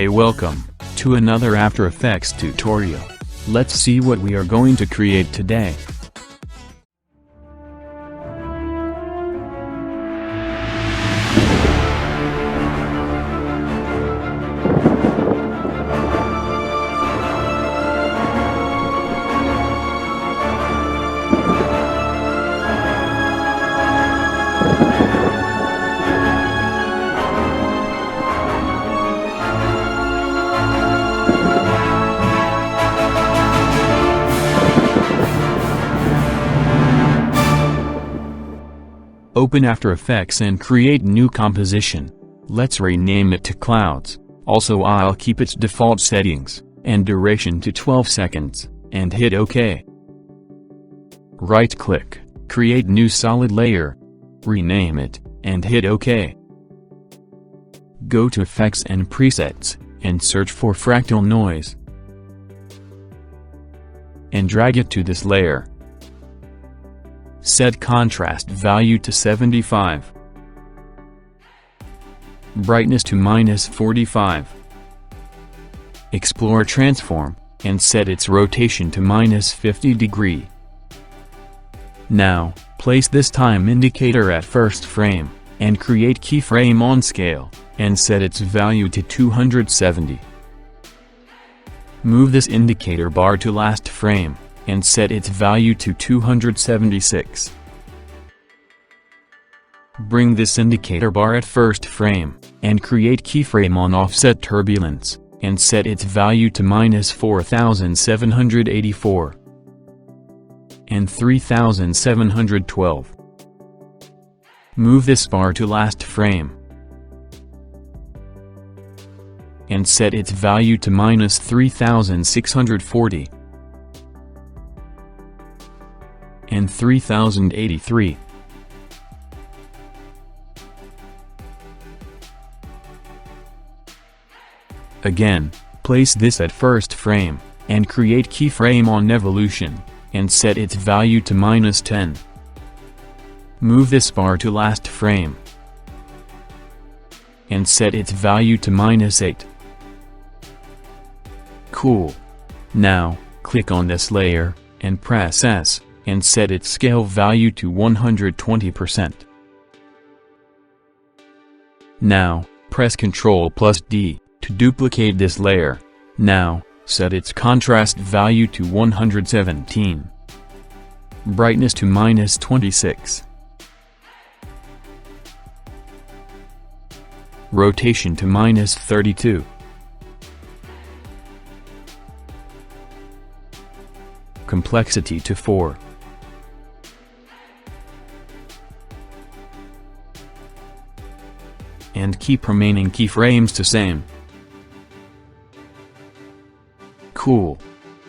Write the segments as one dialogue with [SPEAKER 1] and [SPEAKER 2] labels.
[SPEAKER 1] Hey, welcome to another After Effects tutorial. Let's see what we are going to create today. Open After Effects and create new composition. Let's rename it to Clouds. Also, I'll keep its default settings and duration to 12 seconds, and hit OK. Right-click, create new solid layer. Rename it, and hit OK. Go to Effects and Presets, and search for Fractal Noise. And drag it to this layer. Set contrast value to 75. Brightness to -45. Explore transform, and set its rotation to -50 degree. Now, place this time indicator at first frame, and create keyframe on scale, and set its value to 270. Move this indicator bar to last frame, and set its value to 276. Bring this indicator bar at first frame, and create keyframe on offset turbulence, and set its value to -4784 and 3712. Move this bar to last frame, and set its value to -3640 and 3083. Again, place this at first frame, and create keyframe on evolution, and set its value to -10. Move this bar to last frame, and set its value to -8. Cool. Now, click on this layer, and press S, and set its scale value to 120%. Now, press Ctrl+D to duplicate this layer. Now, set its contrast value to 117. Brightness to -26. Rotation to -32. Complexity to 4. And keep remaining keyframes to same. Cool.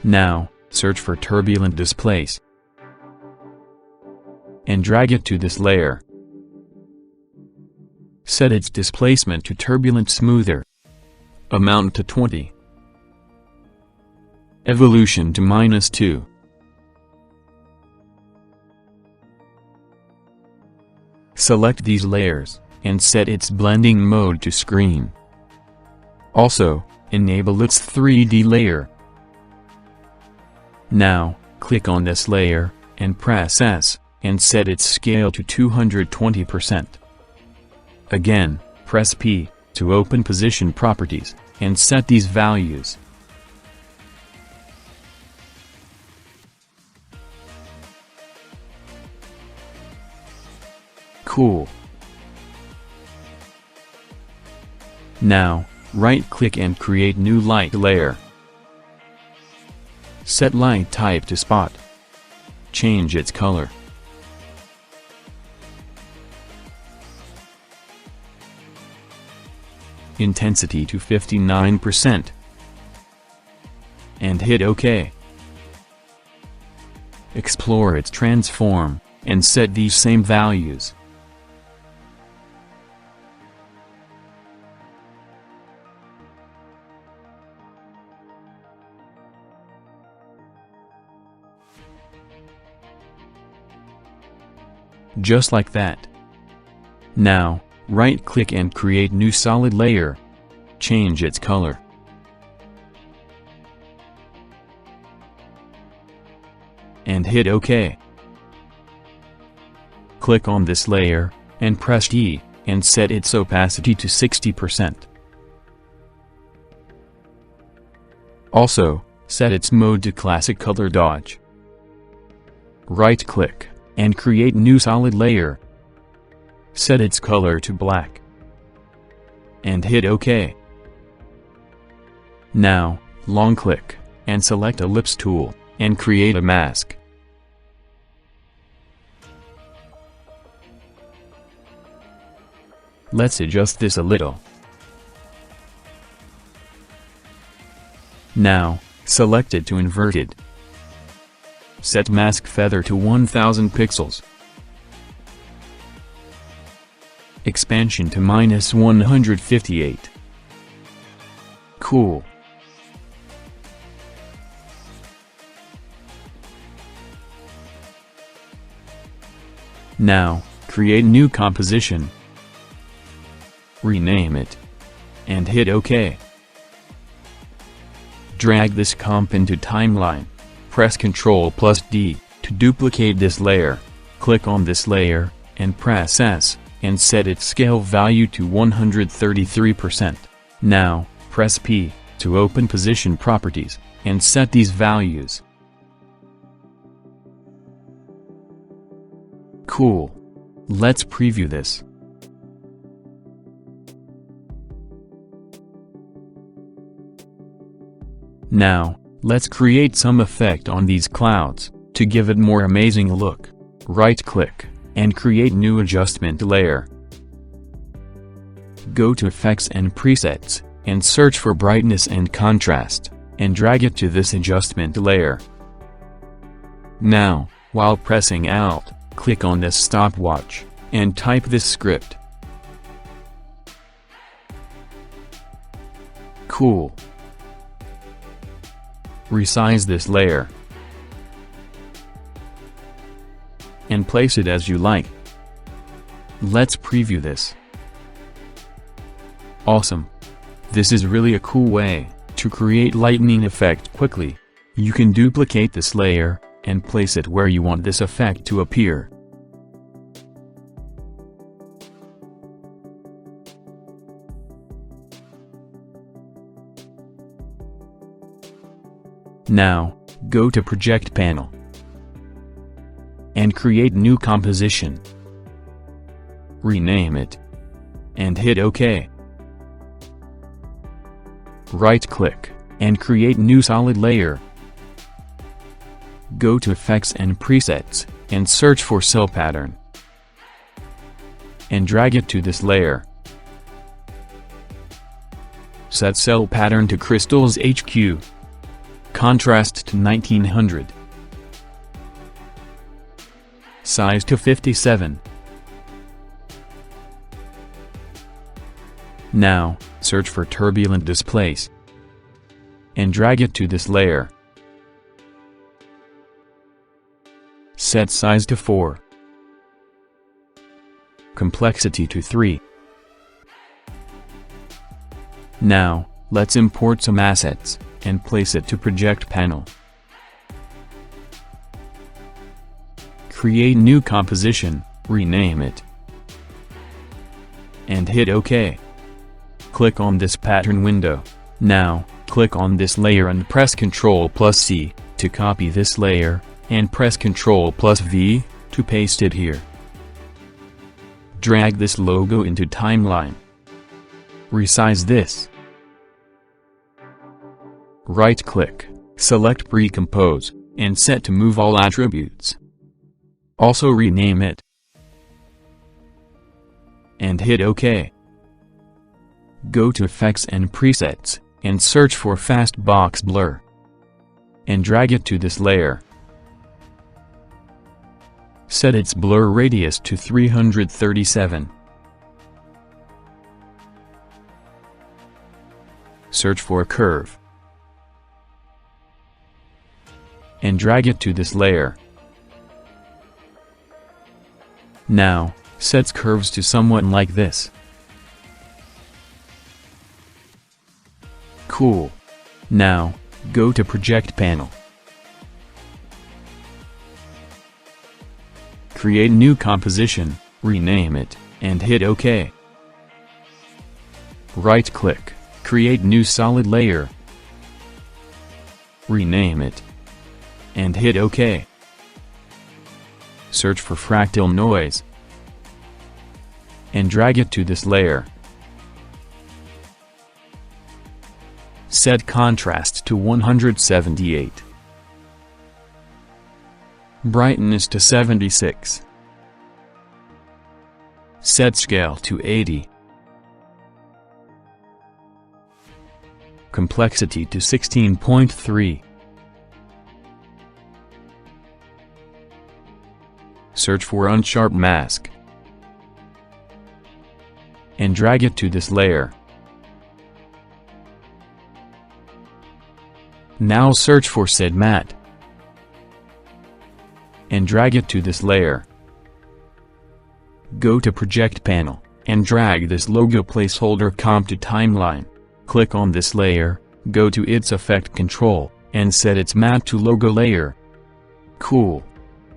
[SPEAKER 1] Now, search for turbulent displace, and drag it to this layer. Set its displacement to turbulent smoother. Amount to 20. Evolution to -2. Select these layers, and set its blending mode to screen. Also, enable its 3D layer. Now, click on this layer, and press S, and set its scale to 220%. Again, press P, to open position properties, and set these values. Cool. Now, right-click and create new light layer. Set light type to spot. Change its color. Intensity to 59%. And hit OK. Explore its transform, and set these same values. Just like that. Now, right-click and create new solid layer. Change its color. And hit OK. Click on this layer, and press E, and set its opacity to 60%. Also, set its mode to Classic Color Dodge. Right-click, and create new solid layer. Set its color to black. And hit OK. Now, long-click, and select Ellipse tool, and create a mask. Let's adjust this a little. Now, select it to inverted. Set mask feather to 1000 pixels. Expansion to -158. Cool. Now, create new composition. Rename it. And hit OK. Drag this comp into timeline. Press Ctrl+D to duplicate this layer. Click on this layer, and press S, and set its scale value to 133%. Now, press P to open position properties, and set these values. Cool. Let's preview this. Now, let's create some effect on these clouds, to give it more amazing look. Right-click, and create new adjustment layer. Go to Effects and Presets, and search for Brightness and Contrast, and drag it to this adjustment layer. Now, while pressing Alt, click on this stopwatch, and type this script. Cool. Resize this layer. And place it as you like. Let's preview this. Awesome. This is really a cool way to create lightning effect quickly. You can duplicate this layer, and place it where you want this effect to appear. Now, go to Project Panel. And create new composition. Rename it. And hit OK. Right-click, and create new solid layer. Go to Effects and Presets, and search for Cell Pattern. And drag it to this layer. Set Cell Pattern to Crystals HQ. Contrast to 1900. Size to 57. Now, search for Turbulent Displace. And drag it to this layer. Set Size to 4. Complexity to 3. Now, let's import some assets, and place it to Project Panel. Create new composition, rename it. And hit OK. Click on this pattern window. Now, click on this layer and press Ctrl+C to copy this layer, and press Ctrl+V to paste it here. Drag this logo into timeline. Resize this. Right-click, select Pre-compose, and set to Move All Attributes. Also rename it. And hit OK. Go to Effects and Presets, and search for Fast Box Blur. And drag it to this layer. Set its blur radius to 337. Search for Curve. And drag it to this layer. Now, sets curves to somewhat like this. Cool. Now, go to Project Panel. Create new composition, rename it, and hit OK. Right-click, create new solid layer. Rename it, and hit OK. Search for fractal noise, and drag it to this layer. Set contrast to 178. Brightness to 76. Set scale to 80. Complexity to 16.3. Search for unsharp mask, and drag it to this layer. Now search for Set Matte, and drag it to this layer. Go to Project Panel, and drag this logo placeholder comp to Timeline. Click on this layer, go to its Effect Control, and set its Matte to Logo layer. Cool.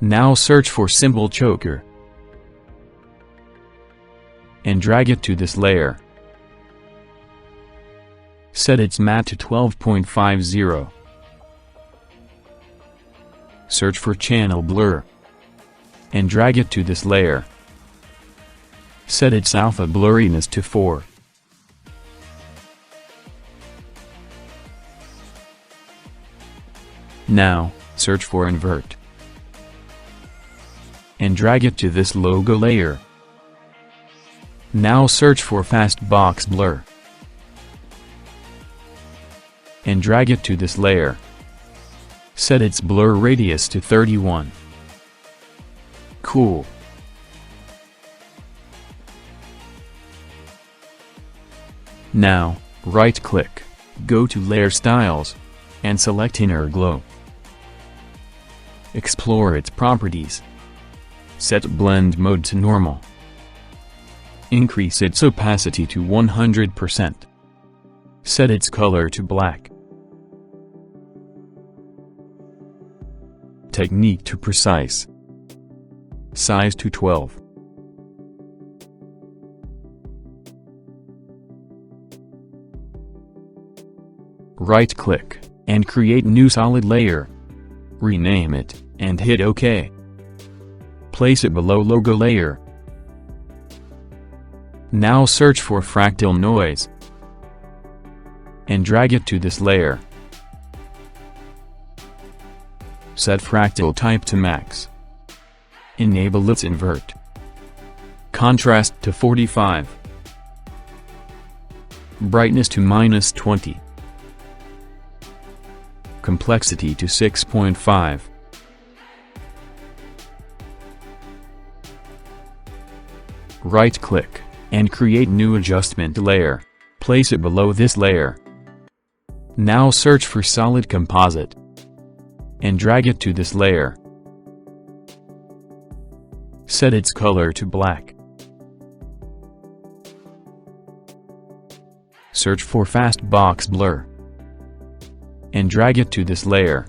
[SPEAKER 1] Now search for Symbol Choker, and drag it to this layer. Set its Matte to 12.50. Search for Channel Blur, and drag it to this layer. Set its Alpha Blurriness to 4. Now, search for Invert, and drag it to this logo layer. Now search for Fast Box Blur, and drag it to this layer. Set its blur radius to 31. Cool. Now, right-click, go to Layer Styles, and select Inner Glow. Explore its properties. Set Blend Mode to Normal. Increase its opacity to 100%. Set its color to black. Technique to Precise. Size to 12. Right-click, and create new solid layer. Rename it, and hit OK. Place it below logo layer. Now search for fractal noise, and drag it to this layer. Set fractal type to max. Enable its invert. Contrast to 45. Brightness to -20. Complexity to 6.5. Right-click, and create new adjustment layer. Place it below this layer. Now search for Solid Composite, and drag it to this layer. Set its color to black. Search for Fast Box Blur, and drag it to this layer.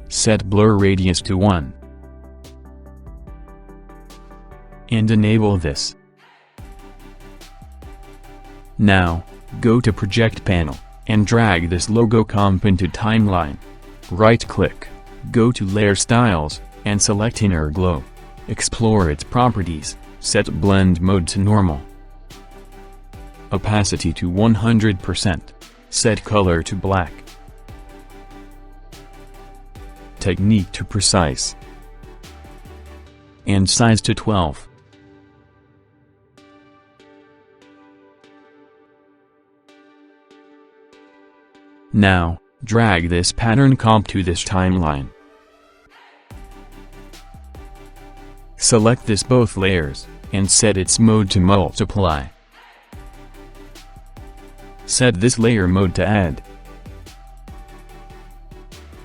[SPEAKER 1] Set blur radius to 1. And enable this. Now, go to Project Panel, and drag this logo comp into Timeline. Right-click, go to Layer Styles, and select Inner Glow. Explore its properties, set Blend Mode to Normal. Opacity to 100%. Set color to black. Technique to Precise. And size to 12. Now, drag this pattern comp to this timeline. Select this both layers, and set its mode to multiply. Set this layer mode to add.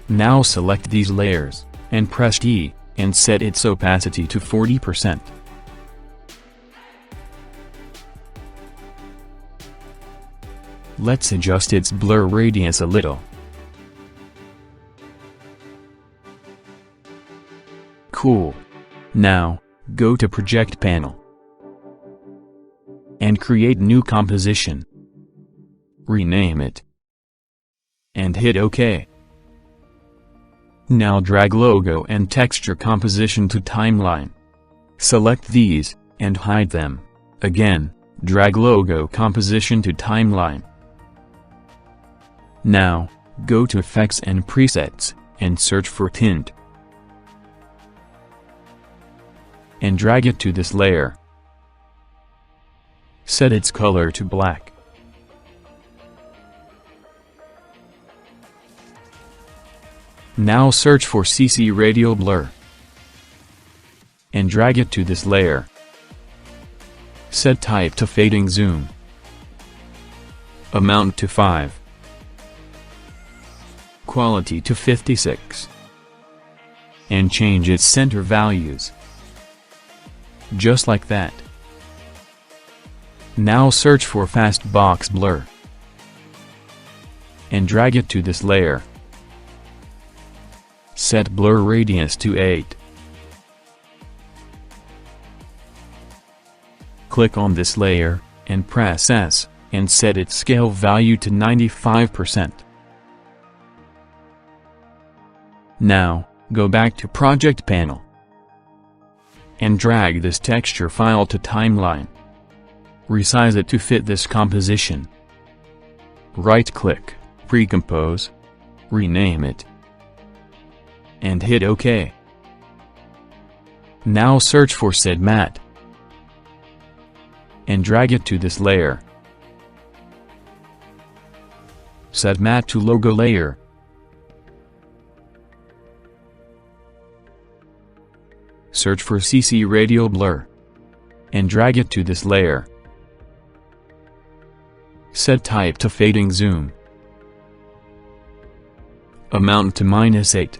[SPEAKER 1] Now select these layers, and press T, and set its opacity to 40%. Let's adjust its blur radius a little. Cool. Now, go to Project Panel and create new composition. Rename it and hit OK. Now drag logo and texture composition to timeline. Select these and hide them. Again, drag logo composition to timeline. Now, go to Effects and Presets and search for Tint and drag it to this layer. Set its color to black. Now search for CC Radial Blur and drag it to this layer. Set type to Fading Zoom. Amount to 5. Quality to 56. And change its center values. Just like that. Now search for Fast Box Blur and drag it to this layer. Set blur radius to 8. Click on this layer, and press S, and set its scale value to 95%. Now, go back to Project Panel and drag this texture file to timeline. Resize it to fit this composition. Right-click, Pre-compose, rename it, and hit OK. Now search for Set Matte and drag it to this layer. Set Matte to Logo layer. Search for CC Radial Blur and drag it to this layer. Set type to Fading Zoom. Amount to -8.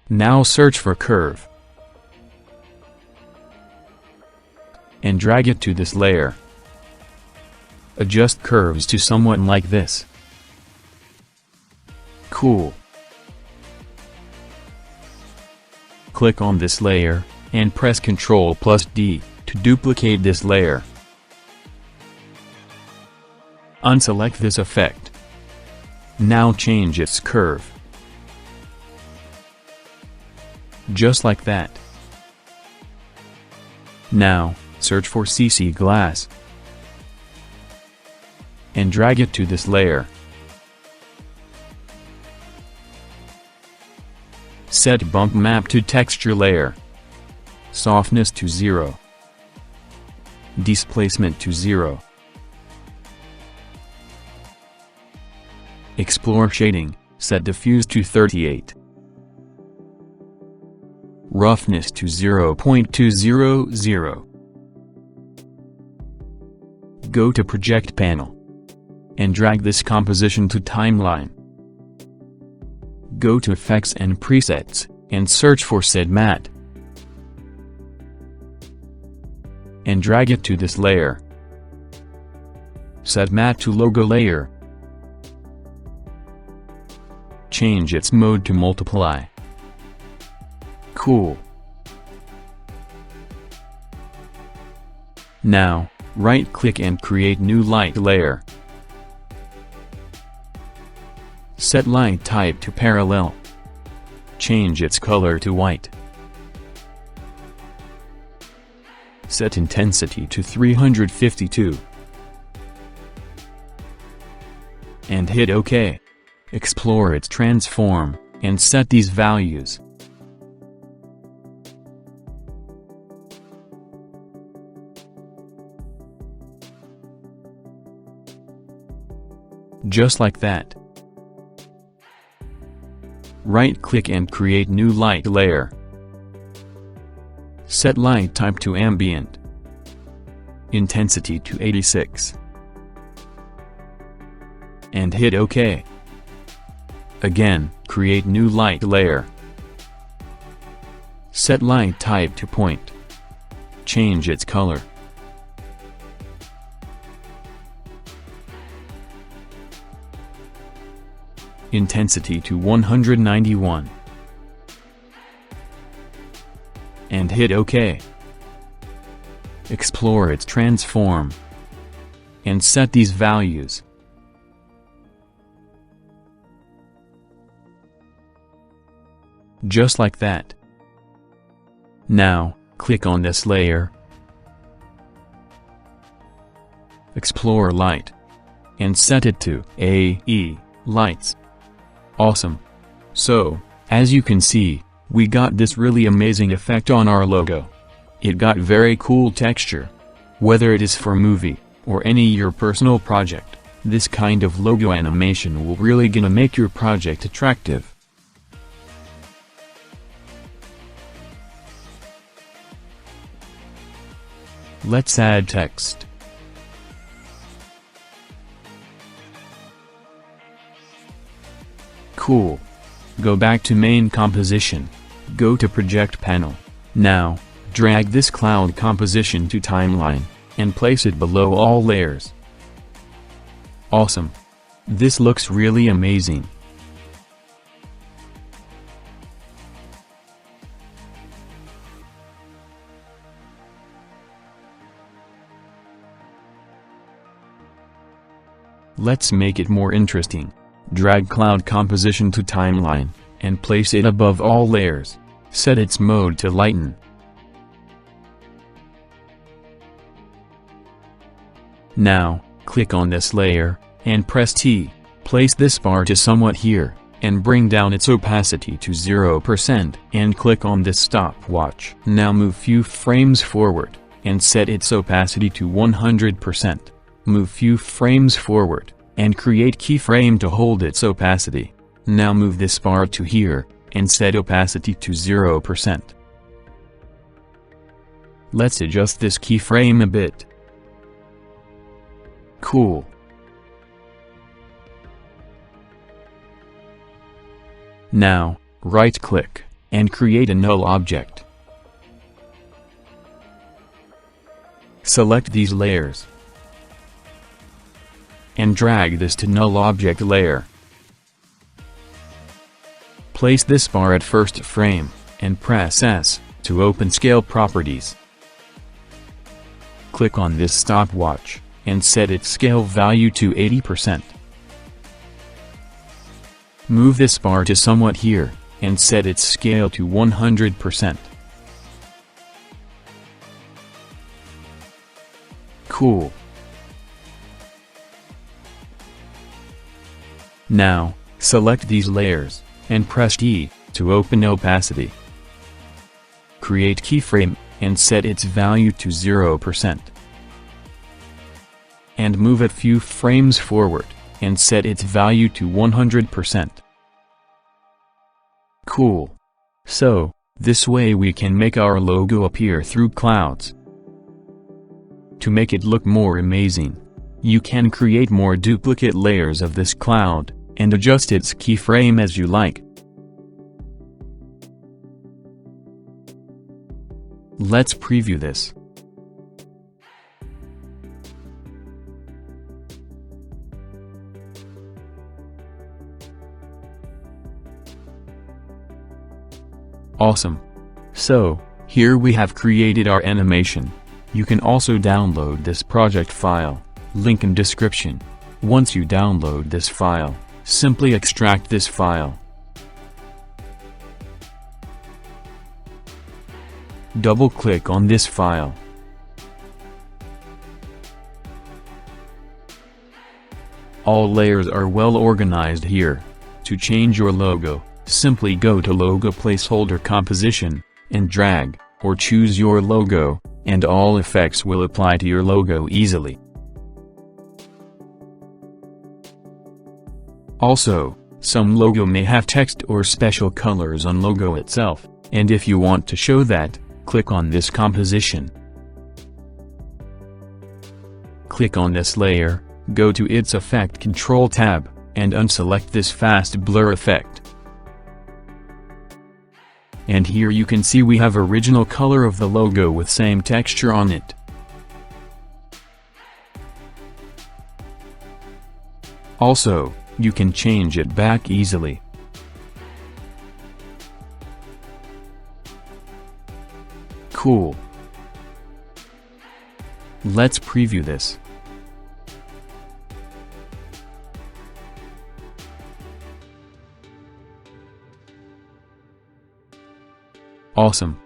[SPEAKER 1] Now search for Curve and drag it to this layer. Adjust curves to somewhat like this. Cool. Click on this layer, and press Ctrl+D to duplicate this layer. Unselect this effect. Now change its curve. Just like that. Now, search for CC Glass and drag it to this layer. Set Bump Map to Texture layer. Softness to 0. Displacement to 0. Explore Shading, set Diffuse to 38. Roughness to 0.200. Go to Project Panel and drag this composition to timeline. Go to Effects and Presets and search for Set Matte and drag it to this layer. Set Matte to Logo layer. Change its mode to Multiply. Cool. Now, right-click and create new light layer. Set light type to Parallel. Change its color to white. Set intensity to 352. And hit OK. Explore its transform, and set these values. Just like that. Right-click and create new light layer. Set light type to Ambient. Intensity to 86. And hit OK. Again, create new light layer. Set light type to Point. Change its color. Intensity to 191. And hit OK. Explore its transform. And set these values. Just like that. Now, click on this layer. Explore light. And set it to AE lights. Awesome. So, as you can see, we got this really amazing effect on our logo. It got very cool texture. Whether it is for movie, or any your personal project, this kind of logo animation will really gonna make your project attractive. Let's add text. Cool. Go back to main composition. Go to project panel. Now, drag this cloud composition to timeline, and place it below all layers. Awesome. This looks really amazing. Let's make it more interesting. Drag cloud composition to timeline, and place it above all layers. Set its mode to lighten. Now, click on this layer, and press T. Place this bar to somewhat here, and bring down its opacity to 0%, and click on this stopwatch. Now move few frames forward, and set its opacity to 100%. Move few frames forward, and create keyframe to hold its opacity. Now move this bar to here, and set opacity to 0%. Let's adjust this keyframe a bit. Cool. Now, right-click, and create a null object. Select these layers. And drag this to null object layer. Place this bar at first frame, and press S, to open scale properties. Click on this stopwatch, and set its scale value to 80%. Move this bar to somewhat here, and set its scale to 100%. Cool. Now, select these layers, and press T, to open opacity. Create keyframe, and set its value to 0%. And move it few frames forward, and set its value to 100%. Cool. So, this way we can make our logo appear through clouds. To make it look more amazing, you can create more duplicate layers of this cloud, and adjust its keyframe as you like. Let's preview this. Awesome. So, here we have created our animation. You can also download this project file, link in description. Once you download this file, simply extract this file. Double-click on this file. All layers are well organized here. To change your logo, simply go to Logo Placeholder Composition, and drag, or choose your logo, and all effects will apply to your logo easily. Also, some logo may have text or special colors on logo itself, and if you want to show that, click on this composition. Click on this layer, go to its Effect Control tab, and unselect this fast blur effect. And here you can see we have original color of the logo with same texture on it. Also, you can change it back easily. Cool. Let's preview this. Awesome.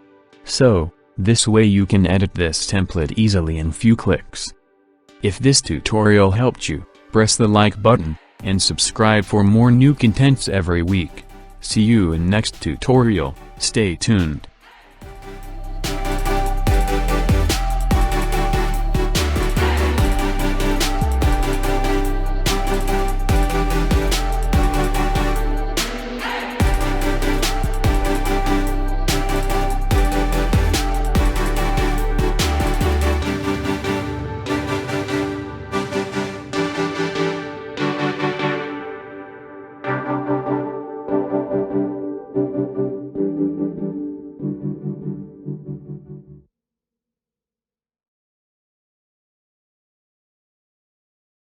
[SPEAKER 1] So, this way you can edit this template easily in few clicks. If this tutorial helped you, press the like button, and subscribe for more new contents every week. See you in next tutorial, stay tuned.